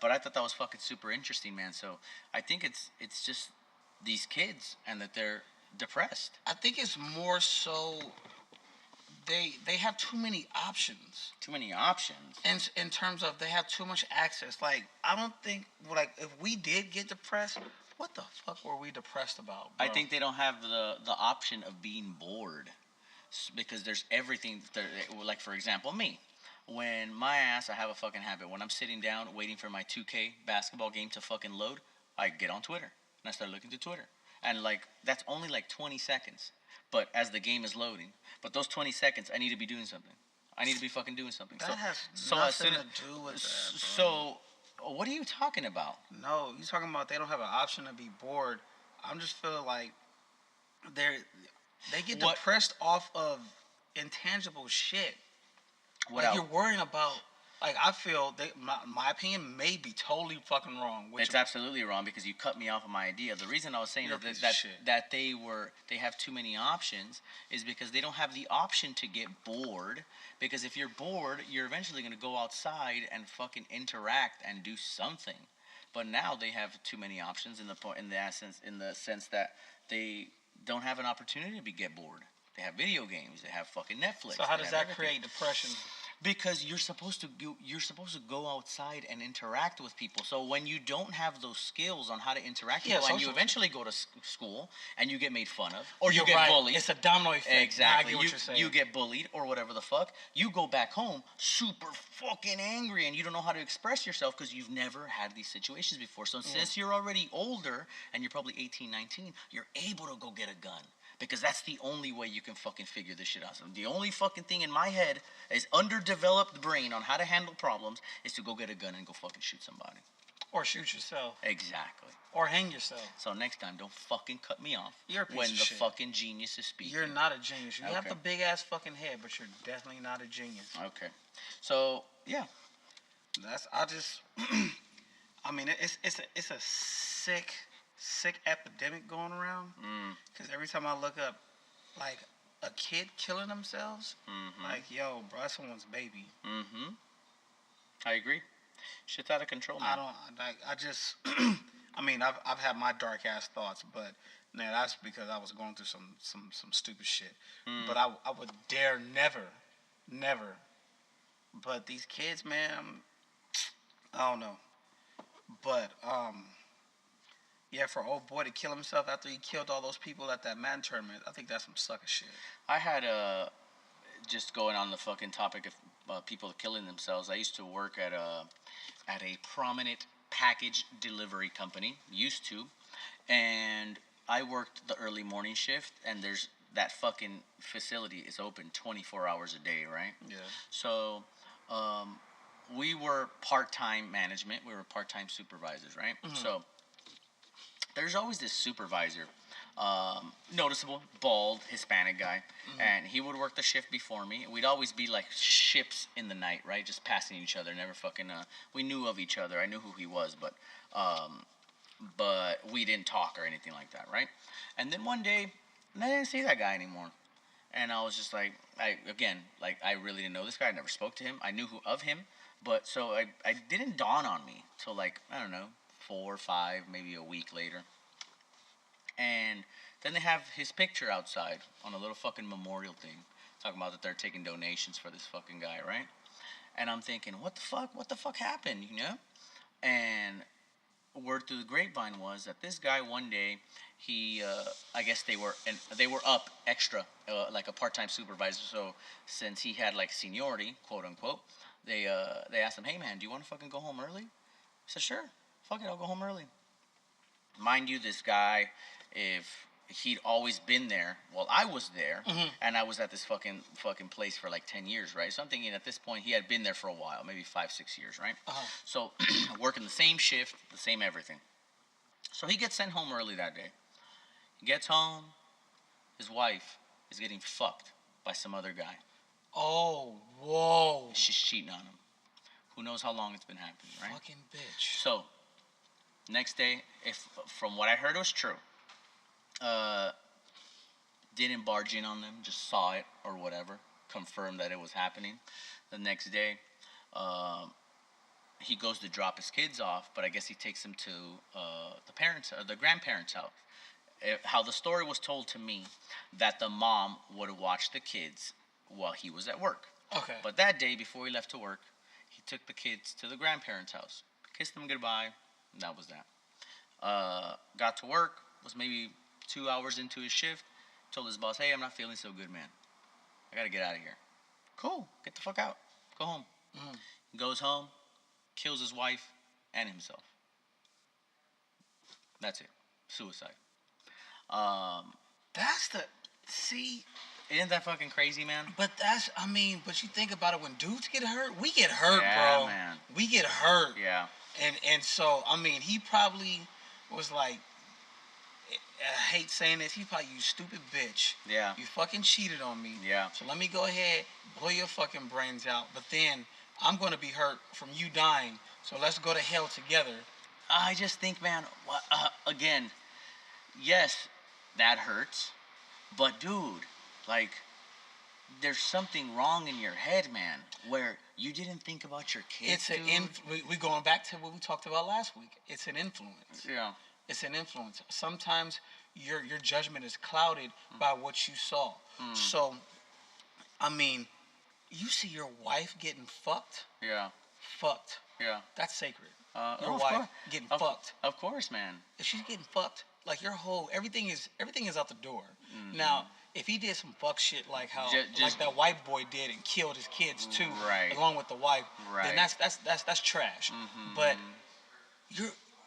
But I thought that was fucking super interesting, man. So I think it's just these kids and that they're depressed. I think it's more so they have too many options. Too many options. In terms of they have too much access. Like, I don't think, like, if we did get depressed, what the fuck were we depressed about, bro? I think they don't have the option of being bored, because there's everything. Like, for example, me. When my ass, I have a fucking habit. When I'm sitting down waiting for my 2K basketball game to fucking load, I get on Twitter and I start looking through Twitter. And like, that's only like 20 seconds. But as the game is loading, but those 20 seconds, I need to be doing something. I need to be fucking doing something. That has nothing to do with that, bro. So, what are you talking about? No, you're talking about they don't have an option to be bored. I'm just feeling like they get What? depressed off of intangible shit. What Like, you're worrying about. Like, I feel my opinion may be totally fucking wrong. It's absolutely wrong because you cut me off of my idea. The reason I was saying that they have too many options is because they don't have the option to get bored. Because if you're bored, you're eventually going to go outside and fucking interact and do something. But now they have too many options in the sense that they don't have an opportunity to get bored. They have video games. They have fucking Netflix. So how does that create depression? Because you're supposed to go outside and interact with people. So when you don't have those skills on how to interact with people, and you eventually go to school and you get made fun of, or you get bullied. It's a domino effect. Exactly. You get bullied or whatever the fuck. You go back home super fucking angry and you don't know how to express yourself because you've never had these situations before. So since you're already older and you're probably 18, 19, you're able to go get a gun. Because that's the only way you can fucking figure this shit out. So the only fucking thing in my head is underdeveloped brain on how to handle problems is to go get a gun and go fucking shoot somebody. Or shoot yourself. Exactly. Or hang yourself. So next time, don't fucking cut me off you're a piece when of the shit. Fucking genius is speaking. You're not a genius. You have the big ass fucking head, but you're definitely not a genius. Okay. So yeah. I mean, it's a sick epidemic going around. Because every time I look up, like, a kid killing themselves, like, yo, bro, that's someone's baby. I agree. Shit's out of control, man. I mean, I've had my dark ass thoughts, but man, that's because I was going through some stupid shit. But I would dare never. But these kids, man, I don't know. But yeah, for old boy to kill himself after he killed all those people at that Madden tournament, I think that's some sucker shit. I had just going on the fucking topic of people killing themselves. I used to work at a prominent package delivery company, used to, and I worked the early morning shift, and there's that fucking facility is open 24 hours a day, right? Yeah. So, we were part-time management. We were part-time supervisors, right? So, there's always this supervisor, noticeable, bald, Hispanic guy, and he would work the shift before me. We'd always be like ships in the night, right? Just passing each other, never fucking, we knew of each other. I knew who he was, but we didn't talk or anything like that, right? And then one day, I didn't see that guy anymore. And I was just like, I really didn't know this guy. I never spoke to him. I knew of him, but so I didn't dawn on me till like, I don't know, 4 or 5, maybe a week later. And then they have his picture outside on a little fucking memorial thing, talking about that they're taking donations for this fucking guy, right? And I'm thinking, what the fuck happened, you know? And word through the grapevine was that this guy one day, he, I guess they were up extra, like a part-time supervisor. So since he had like seniority, quote unquote, they asked him, hey man, do you want to fucking go home early? He said, sure. Fuck it, I'll go home early. Mind you, this guy, if he'd always been there, well, I was there, and I was at this fucking place for like 10 years, right? So I'm thinking at this point, he had been there for a while, maybe 5-6 years, right? So, working the same shift, the same everything. So he gets sent home early that day. He gets home, his wife is getting fucked by some other guy. Oh, whoa. She's cheating on him. Who knows how long it's been happening, right? Fucking bitch. So, next day, if from what I heard it was true, didn't barge in on them, just saw it or whatever, confirmed that it was happening. The next day, he goes to drop his kids off, but I guess he takes them to the grandparents' house. How the story was told to me, that the mom would watch the kids while he was at work. Okay. But that day, before he left to work, he took the kids to the grandparents' house, kissed them goodbye, and that was that. Got to work, was maybe 2 hours into his shift, told his boss, hey, I'm not feeling so good, man. I gotta get out of here. Cool, get the fuck out. Go home. He goes home, kills his wife and himself. That's it. Suicide. Isn't that fucking crazy, man? But but you think about it, when dudes get hurt, we get hurt, yeah, bro. Man. We get hurt. Yeah. And so, he probably was like, I hate saying this. He probably, you stupid bitch. Yeah. You fucking cheated on me. Yeah. So let me go ahead, blow your fucking brains out. But then I'm going to be hurt from you dying. So let's go to hell together. I just think, man, again, yes, that hurts. But, dude, like, there's something wrong in your head, man, where you didn't think about your kids. We're going back to what we talked about last week. It's an influence. Yeah. It's an influence. Sometimes your judgment is clouded by what you saw. So, I mean, you see your wife getting fucked. Yeah. Fucked. Yeah. That's sacred. Your wife getting fucked. Of course, man. If she's getting fucked, like your whole everything is out the door. Now, if he did some fuck shit like how like that white boy did and killed his kids too, along with the wife, then that's trash. But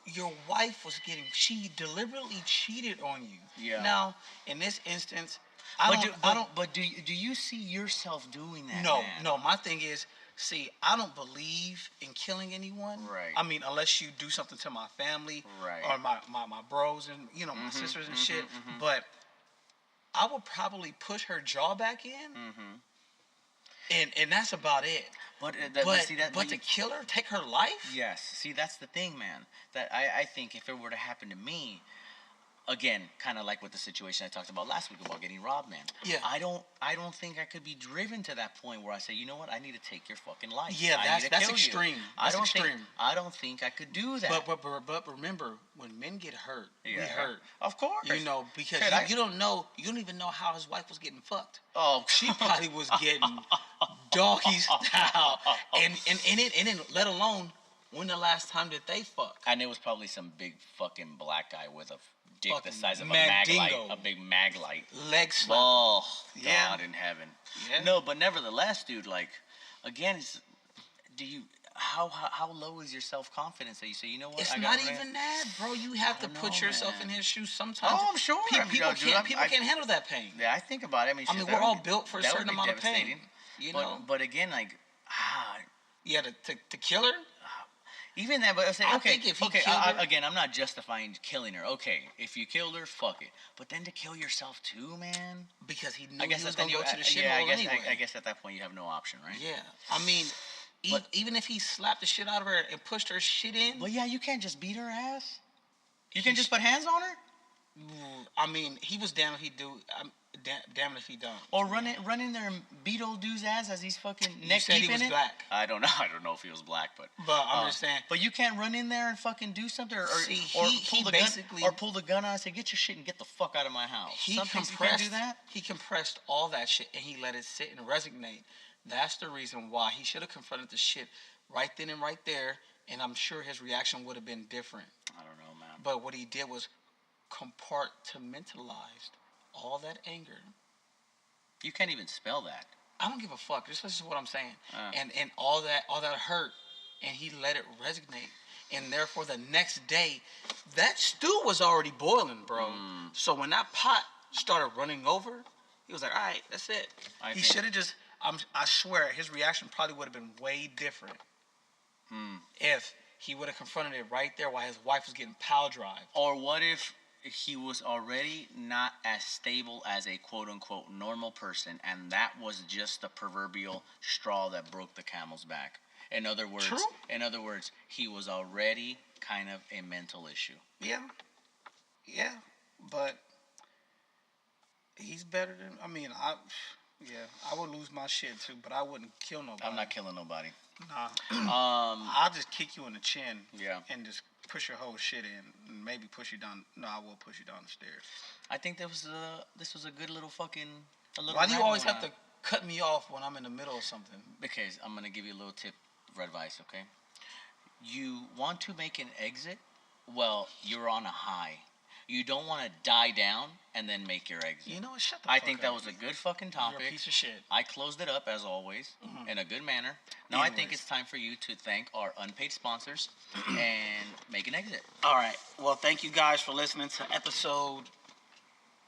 your wife was she deliberately cheated on you. Yeah. Now, in this instance, But do you see yourself doing that? No, man? no. My thing is, see, I don't believe in killing anyone. Right. I mean, unless you do something to my family, right, or my bros and my sisters and shit. But I would probably push her jaw back in. And that's about it. But to kill her, take her life? Yes. See, that's the thing, man. That I think if it were to happen to me, again, kind of like with the situation I talked about last week about getting robbed, man. Yeah. I don't think I could be driven to that point where I say, you know what, I need to take your fucking life. Yeah, that's extreme. I don't think I could do that. But remember, when men get hurt, we hurt. Of course. You know, because you don't even know how his wife was getting fucked. Oh, she probably was getting doggy style, and then let alone when the last time did they fuck? And it was probably some big fucking black guy with a dick the size of a big mag light. Leg slap. Oh, God in heaven. Yeah. No, but nevertheless, dude, like, again, how low is your self-confidence that you say, you know what? It's not even that, bro. You have to put yourself in his shoes sometimes. Oh, I'm sure. People can't handle that pain. Yeah, I think about it. I mean, we're all built for a certain amount of pain. You know? But again, like, yeah, to kill her? Even that, but I say, okay, killed her, again, I'm not justifying killing her. Okay, if you killed her, fuck it. But then to kill yourself too, man. Because he knew he was gonna go to the shithole anyway. I guess at that point you have no option, right? Yeah, I mean, even if he slapped the shit out of her and pushed her shit in. Well, yeah, you can't just beat her ass. You can just put hands on her. I mean, he was damn if he do. Damn if he don't. Or run in there and beat old dude's ass as he's fucking neck deep in it. You said he was black. I don't know if he was black, but I'm just saying. But you can't run in there and fucking do something, or pull the gun out and say, get your shit and get the fuck out of my house. He compressed all that shit and he let it sit and resonate. That's the reason why he should have confronted the shit right then and right there, and I'm sure his reaction would have been different. I don't know, man. But what he did was compartmentalized all that anger. You can't even spell that. I don't give a fuck. This is what I'm saying. And all that hurt, and he let it resonate. And therefore, the next day, that stew was already boiling, bro. So when that pot started running over, he was like, all right, that's it. He should have just, I swear, his reaction probably would have been way different if he would have confronted it right there while his wife was getting power-drived. Or what if he was already not as stable as a quote-unquote normal person, and that was just the proverbial straw that broke the camel's back. In other words, he was already kind of a mental issue. Yeah, but he's better than. I mean, I would lose my shit too, but I wouldn't kill nobody. I'm not killing nobody. Nah. I'll just kick you in the chin. Yeah. And just push your whole shit in, and maybe push you down. No, I will push you down the stairs. I think this was a good little fucking. Why do you always have to cut me off when I'm in the middle of something? Because I'm gonna give you a little tip of advice, okay? You want to make an exit? Well, you're on a high. You don't want to die down and then make your exit. You know what? Shut the fuck up. I think that was a good fucking topic. You're a piece of shit. I closed it up, as always, in a good manner. Now I think it's time for you to thank our unpaid sponsors and make an exit. All right. Well, thank you guys for listening to episode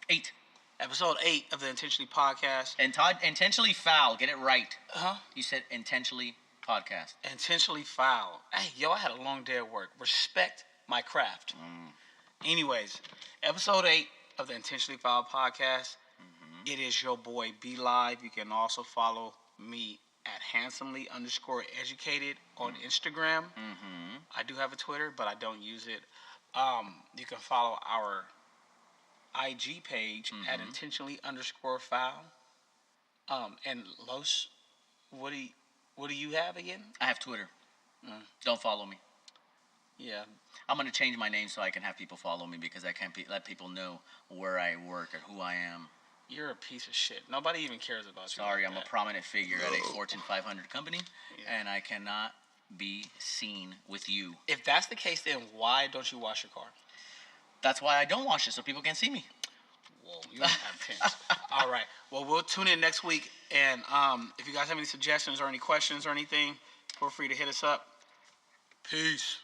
8. Episode 8 of the Intentionally Podcast. And Todd, intentionally foul. Get it right. Uh-huh. You said intentionally podcast. Intentionally foul. Hey, yo, I had a long day at work. Respect my craft. Anyways, episode 8 of the Intentionally Foul podcast. It is your boy B Live. You can also follow me at handsomely_educated on Instagram. I do have a Twitter, but I don't use it. You can follow our IG page at intentionally_foul. And Los, what do you have again? I have Twitter. Don't follow me. Yeah. I'm going to change my name so I can have people follow me because I can't let people know where I work or who I am. You're a piece of shit. Nobody even cares about you. Sorry, like I'm a prominent figure at a Fortune 500 company, and I cannot be seen with you. If that's the case, then why don't you wash your car? That's why I don't wash it, so people can see me. Whoa, you don't have tents. All right. Well, we'll tune in next week, and if you guys have any suggestions or any questions or anything, feel free to hit us up. Peace.